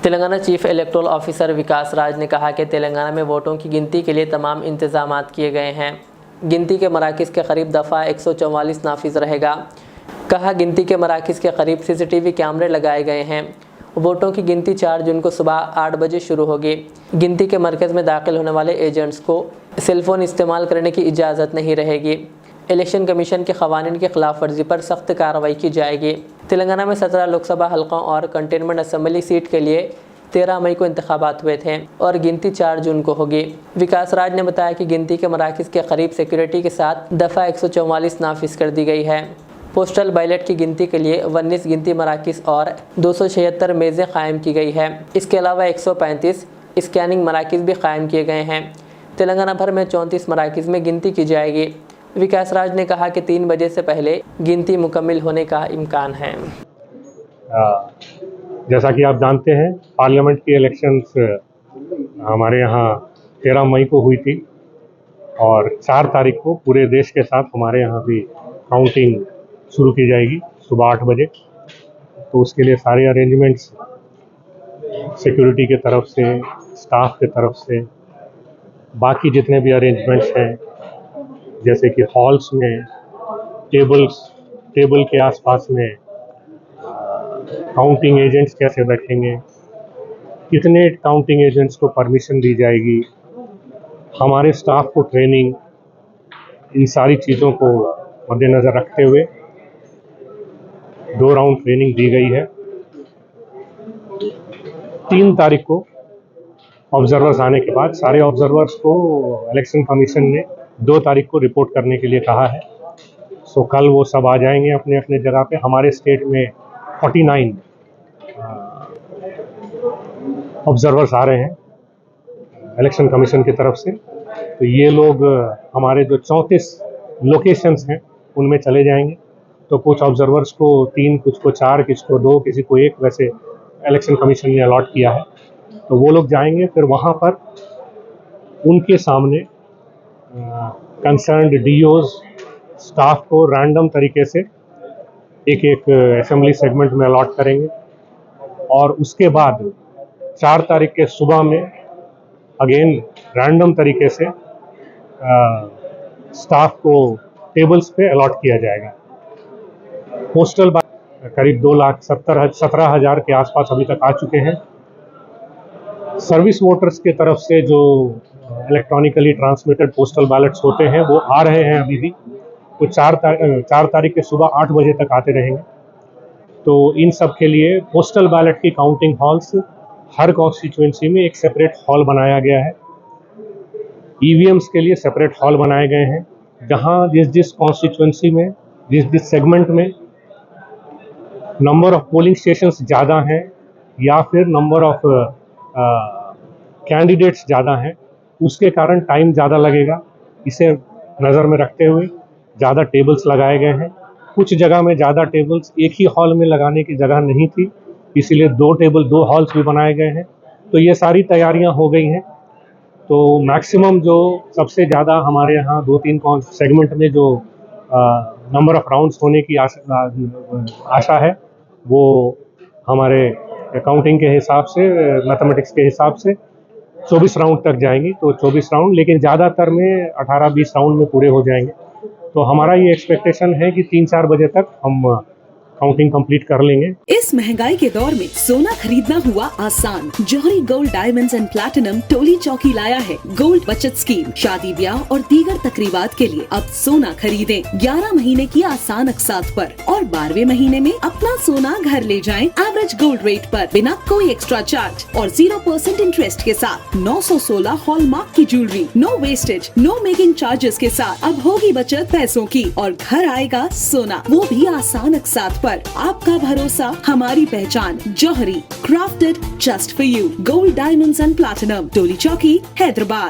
Telangana chief electoral officer विकास राज ने कहा कि तेलंगाना में वोटों की गिनती के लिए तमाम इंतजाम किए गए हैं। गिनती के मराकज़ के करीब दफ़ा 144 नाफिज रहेगा। कहा, गिनती के मराकज़ के करीब CCTV कैमरे लगाए गए हैं। वोटों की गिनती 4 जून को सुबह 8 बजे शुरू होगी। गिनती के मरकज़ में दाखिल होने वाले एजेंट्स को सेलफोन इस्तेमाल करने की इजाज़त नहीं रहेगी। इलेक्शन कमीशन के क़वानीन की खिलाफ वर्जी पर सख्त कार्रवाई की जाएगी। तेलंगाना में 17 लोकसभा हलकों और कंटेनमेंट असम्बली सीट के लिए 13 मई को इंतखाबात हुए थे और गिनती 4 जून को होगी। विकास राज ने बताया कि गिनती के मराकज़ के करीब सिक्योरिटी के साथ दफ़ा 144 नाफिज कर दी गई है। पोस्टल बैलेट की गिनती के लिए 19 गिनती मराकज़ और 276 मेज़ें कायम की गई है। इसके अलावा 135 स्कैनिंग मराकज़ भी कायम किए गए हैं। तेलंगाना भर में 34 मराकज़ में गिनती की जाएगी। विकास राज ने कहा कि 3 बजे से पहले गिनती मुकम्मल होने का इम्कान है। जैसा कि आप जानते हैं, पार्लियामेंट की इलेक्शंस हमारे यहाँ 13 मई को हुई थी और 4 तारीख को पूरे देश के साथ हमारे यहाँ भी काउंटिंग शुरू की जाएगी सुबह 8 बजे। तो उसके लिए सारे अरेंजमेंट्स सिक्योरिटी के तरफ से, स्टाफ के तरफ से, बाकी जितने भी अरेंजमेंट्स हैं, जैसे कि हॉल्स में टेबल के आसपास में काउंटिंग एजेंट्स कैसे बैठेंगे, कितने काउंटिंग एजेंट्स को परमिशन दी जाएगी, हमारे स्टाफ को ट्रेनिंग, इन सारी चीज़ों को मद्देनज़र रखते हुए 2 राउंड ट्रेनिंग दी गई है। 3 तारीख को ऑब्जर्वर्स आने के बाद सारे ऑब्जर्वर्स को इलेक्शन कमीशन ने 2 तारीख को रिपोर्ट करने के लिए कहा है। सो कल वो सब आ जाएंगे अपने अपने जगह पे। हमारे स्टेट में 49 ऑब्जर्वर्स आ रहे हैं इलेक्शन कमीशन की तरफ से। तो ये लोग हमारे जो 34 लोकेशंस हैं उनमें चले जाएंगे। तो कुछ ऑब्जर्वर्स को 3, कुछ को 4, किसी को 2, किसी को 1, वैसे इलेक्शन कमीशन ने अलॉट किया है। तो वो लोग जाएंगे, फिर वहाँ पर उनके सामने कंसर्न्ड DOs स्टाफ को रैंडम तरीके से एक असेंबली सेगमेंट में अलॉट करेंगे और उसके बाद 4 तारीख के सुबह में अगेन रैंडम तरीके से स्टाफ को टेबल्स पे अलॉट किया जाएगा। पोस्टल करीब 2,17,000 के आसपास अभी तक आ चुके हैं। सर्विस वोटर्स के तरफ से जो इलेक्ट्रॉनिकली ट्रांसमिटेड पोस्टल बैलेट्स होते हैं वो आ रहे हैं अभी भी। वो 4 तारीख के सुबह 8 बजे तक आते रहेंगे। तो इन सब के लिए पोस्टल बैलेट की काउंटिंग हॉल्स हर कॉन्स्टिट्यूएंसी में एक सेपरेट हॉल बनाया गया है। EVMs के लिए सेपरेट हॉल बनाए गए हैं, जहां जिस कॉन्स्टिट्यूएंसी में, जिस सेगमेंट में नंबर ऑफ पोलिंग स्टेशंस ज़्यादा हैं या फिर नंबर ऑफ कैंडिडेट्स ज़्यादा हैं, उसके कारण टाइम ज़्यादा लगेगा। इसे नज़र में रखते हुए ज़्यादा टेबल्स लगाए गए हैं। कुछ जगह में ज़्यादा टेबल्स एक ही हॉल में लगाने की जगह नहीं थी, इसीलिए 2 हॉल्स भी बनाए गए हैं। तो ये सारी तैयारियां हो गई हैं। तो मैक्सिमम जो सबसे ज़्यादा हमारे यहाँ 2-3 सेगमेंट में जो नंबर ऑफ राउंड्स होने की आशा है, वो हमारे काउंटिंग के हिसाब से, मैथमेटिक्स के हिसाब से 24 राउंड तक जाएंगी। तो 24 राउंड, लेकिन ज़्यादातर में 18-20 राउंड में पूरे हो जाएंगे। तो हमारा ये एक्सपेक्टेशन है कि 3-4 बजे तक हम काउंटिंग कंप्लीट कर लेंगे। इस महंगाई के दौर में सोना खरीदना हुआ आसान। जौहरी gold diamonds and platinum Toli चौकी लाया है गोल्ड बचत स्कीम। शादी, ब्याह और दीगर तकरीबात के लिए अब सोना खरीदें 11 महीने की आसान अकसात पर और 12वें महीने में अपना सोना घर ले जाएं एवरेज गोल्ड रेट पर, बिना कोई एक्स्ट्रा चार्ज और 0% इंटरेस्ट के साथ। 916 हॉलमार्क की jewellery, no wastage, no making charges के साथ। अब होगी बचत पैसों की और घर आएगा सोना, वो भी आसान अकसात पर। आपका भरोसा, हमारी पहचान। Jauhari, crafted just for you. Gold diamonds and platinum, Toli Chowki, Hyderabad.